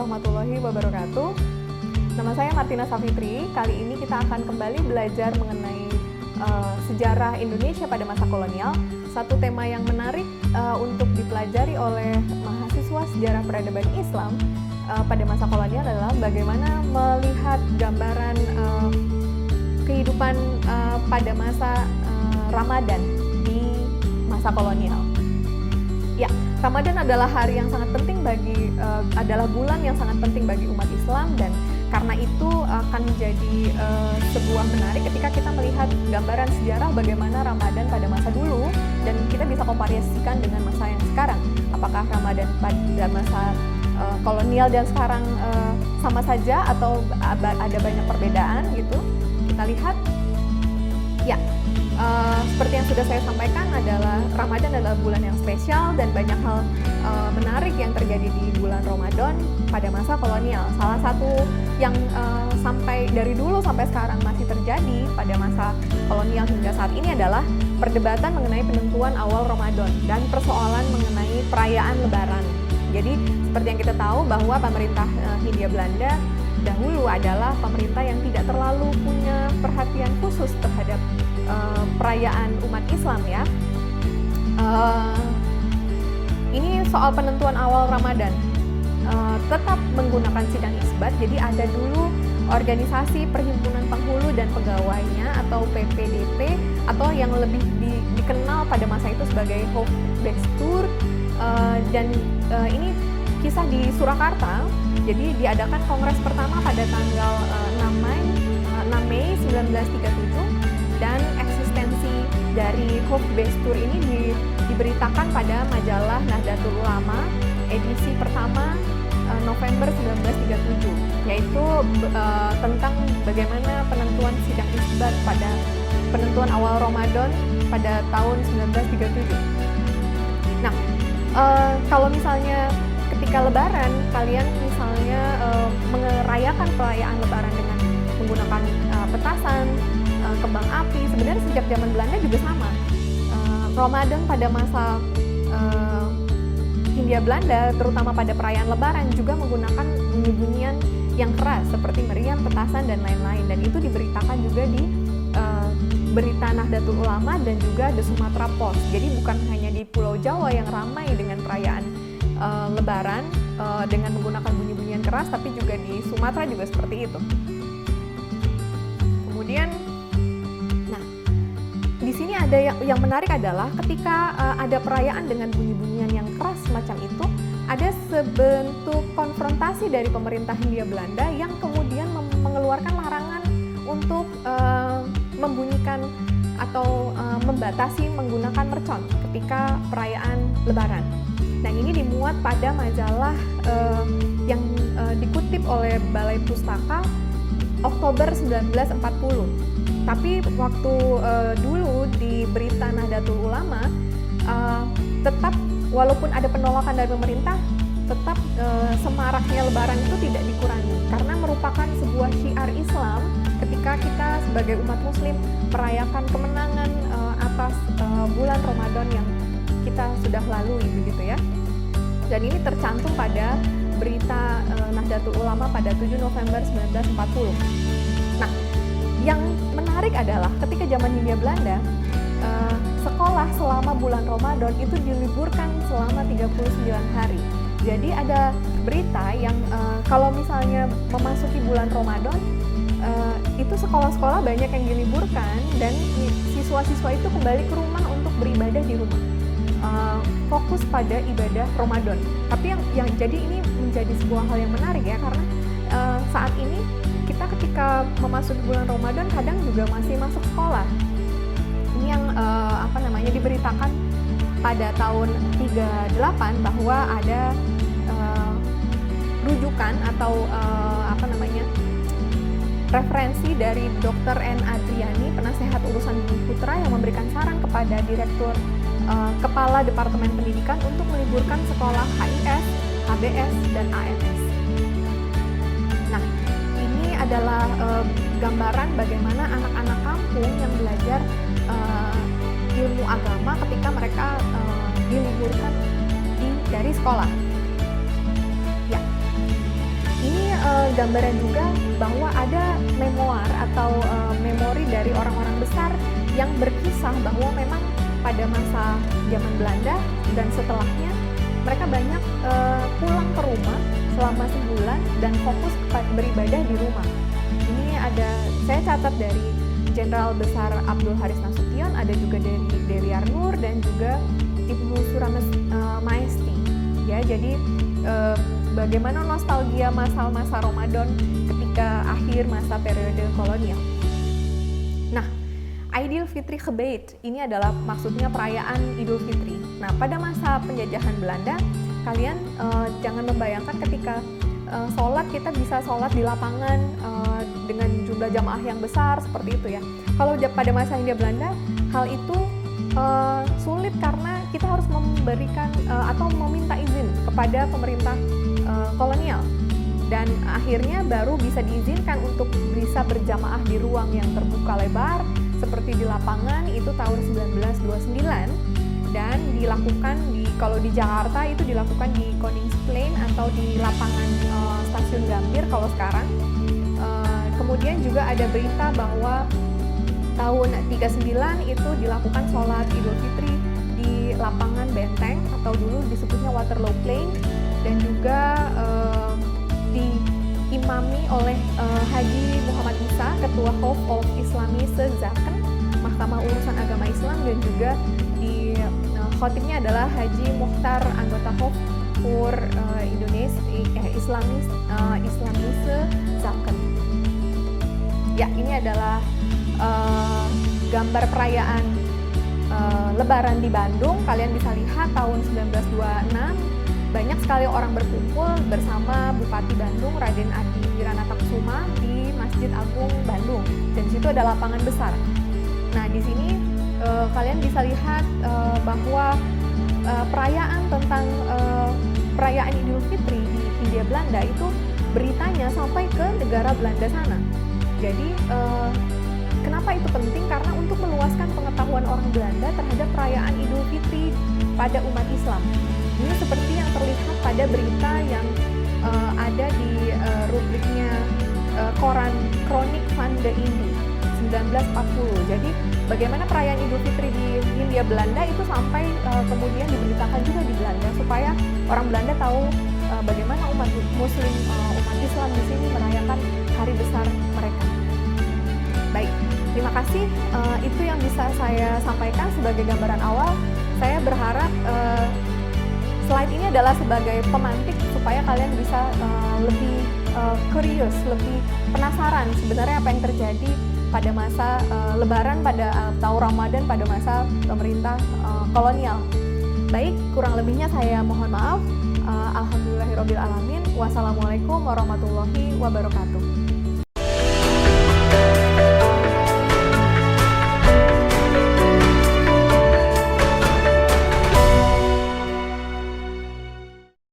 warahmatullahi wabarakatuh. Nama saya Martina Safitri. Kali ini kita akan kembali belajar mengenai sejarah Indonesia pada masa kolonial. Satu tema yang menarik untuk dipelajari oleh mahasiswa sejarah peradaban Islam pada masa kolonial adalah bagaimana melihat gambaran kehidupan pada masa Ramadan di masa kolonial. Ya, Ramadan adalah hari yang sangat penting adalah bulan yang sangat penting bagi umat Islam, dan karena itu akan menjadi sebuah menarik ketika kita melihat gambaran sejarah bagaimana Ramadan pada masa dulu dan kita bisa komparasikan dengan masa yang sekarang. Apakah Ramadan pada masa kolonial dan sekarang sama saja atau ada banyak perbedaan gitu? Kita lihat. Ya. Seperti yang sudah saya sampaikan, adalah Ramadan adalah bulan yang spesial dan banyak hal menarik yang terjadi di bulan Ramadan pada masa kolonial. Salah satu yang sampai dari dulu sampai sekarang masih terjadi pada masa kolonial hingga saat ini adalah perdebatan mengenai penentuan awal Ramadan dan persoalan mengenai perayaan Lebaran. Jadi seperti yang kita tahu bahwa pemerintah Hindia Belanda dahulu adalah pemerintah yang tidak terlalu punya perhatian khusus terhadap perayaan umat Islam ya. Ini soal penentuan awal Ramadan tetap menggunakan sidang isbat. Jadi ada dulu organisasi perhimpunan penghulu dan pegawainya atau PPDP atau yang lebih dikenal pada masa itu sebagai Hofbestuur, dan ini kisah di Surakarta. Jadi diadakan kongres pertama pada tanggal 6 Mei 1937. Dan eksistensi dari Hofbestuur ini diberitakan pada majalah Nahdlatul Ulama edisi pertama November 1937, yaitu tentang bagaimana penentuan sidang isbat pada penentuan awal Ramadan pada tahun 1937. Nah, kalau misalnya ketika Lebaran, kalian misalnya merayakan perayaan Lebaran dengan menggunakan petasan, kembang api, sebenarnya sejak zaman Belanda juga sama. Ramadan pada masa Hindia Belanda, terutama pada perayaan Lebaran, juga menggunakan bunyi-bunyian yang keras seperti meriam, petasan, dan lain-lain. Dan itu diberitakan juga di berita Nahdlatul Ulama dan juga The Sumatra Post. Jadi bukan hanya di Pulau Jawa yang ramai dengan perayaan Lebaran dengan menggunakan bunyi-bunyian keras, tapi juga di Sumatera juga seperti itu. Kemudian di sini ada yang menarik adalah ketika ada perayaan dengan bunyi-bunyian yang keras semacam itu, ada sebentuk konfrontasi dari pemerintah Hindia Belanda yang kemudian mengeluarkan larangan untuk membunyikan atau membatasi menggunakan mercon ketika perayaan Lebaran. Dan ini dimuat pada majalah yang dikutip oleh Balai Pustaka Oktober 1940. Tapi waktu dulu di berita Nahdlatul Ulama tetap, walaupun ada penolakan dari pemerintah, tetap semaraknya Lebaran itu tidak dikurangi karena merupakan sebuah syiar Islam ketika kita sebagai umat Muslim merayakan kemenangan atas bulan Ramadan yang kita sudah lalui begitu ya. Dan ini tercantum pada berita Nahdlatul Ulama pada 7 November 1940. Nah, yang menarik adalah ketika zaman Hindia Belanda, sekolah selama bulan Ramadan itu diliburkan selama 39 hari. Jadi ada berita yang kalau misalnya memasuki bulan Ramadan, itu sekolah-sekolah banyak yang diliburkan dan siswa-siswa itu kembali ke rumah untuk beribadah di rumah. Fokus pada ibadah Ramadan. Tapi yang jadi ini menjadi sebuah hal yang menarik ya, karena saat ini kita ketika memasuki bulan Ramadan kadang juga masih masuk sekolah. Ini yang diberitakan pada tahun 38 bahwa ada rujukan atau referensi dari Dr. N. Adriani, penasehat urusan bumi putra, yang memberikan saran kepada Direktur Kepala Departemen Pendidikan untuk meliburkan sekolah HIS, HBS, dan AMS. Nah, ini adalah gambaran bagaimana anak-anak kampung yang belajar ilmu agama ketika mereka diliburkan dari sekolah. Ya. Ini gambaran juga bahwa ada memoir atau memori dari orang-orang besar yang berkisah bahwa memang pada masa zaman Belanda dan setelahnya mereka banyak pulang ke rumah selama sebulan dan fokus beribadah di rumah. Ini saya catat dari Jenderal Besar Abdul Haris Nasution, ada juga dari Deli Arnur dan juga Ibnu Surames Maesti. Ya, jadi bagaimana nostalgia masa-masa Ramadan ketika akhir masa periode kolonial. Nah, Idul Fitri Gebed ini adalah maksudnya perayaan Idul Fitri. Nah, pada masa penjajahan Belanda, kalian jangan membayangkan ketika sholat kita bisa sholat di lapangan dengan jumlah jamaah yang besar seperti itu ya. Kalau pada masa Hindia Belanda, hal itu sulit karena kita harus memberikan atau meminta izin kepada pemerintah kolonial, dan akhirnya baru bisa diizinkan untuk bisa berjamaah di ruang yang terbuka lebar seperti di lapangan itu tahun 1929, dan dilakukan kalau di Jakarta itu dilakukan di Koningsplein atau di lapangan Stasiun Gambir kalau sekarang. Kemudian juga ada berita bahwa tahun 39 itu dilakukan sholat Idul Fitri di lapangan Benteng atau dulu disebutnya Waterloo Plain, dan juga diimami oleh Haji Muhammad Isa, Ketua Hof of Islamische Zaken, Mahkamah Urusan Agama Islam, dan juga di khotibnya adalah Haji Mukhtar, anggota Hof for Islamische Zaken. Ya, ini adalah gambar perayaan Lebaran di Bandung. Kalian bisa lihat tahun 1926 banyak sekali orang berkumpul bersama Bupati Bandung Raden Adi Wiranatakusuma di Masjid Agung Bandung, dan di situ ada lapangan besar. Nah, di sini kalian bisa lihat bahwa perayaan tentang perayaan Idul Fitri di Hindia Belanda itu beritanya sampai ke negara Belanda sana. Jadi kenapa itu penting? Karena untuk meluaskan pengetahuan orang Belanda terhadap perayaan Idul Fitri pada umat Islam. Ini seperti yang terlihat pada berita yang ada di rubriknya koran Kronik van de Indie 1940. Jadi bagaimana perayaan Idul Fitri di Hindia Belanda itu sampai kemudian diberitakan juga di Belanda supaya orang Belanda tahu bagaimana umat Muslim, umat Islam di sini merayakan hari besar mereka. Baik, terima kasih. Itu yang bisa saya sampaikan sebagai gambaran awal. Saya berharap slide ini adalah sebagai pemantik supaya kalian bisa lebih curious, lebih penasaran sebenarnya apa yang terjadi pada masa Lebaran atau Ramadan pada masa pemerintah kolonial. Baik, kurang lebihnya saya mohon maaf. Alhamdulillahirobbilalamin. Wassalamualaikum warahmatullahi wabarakatuh.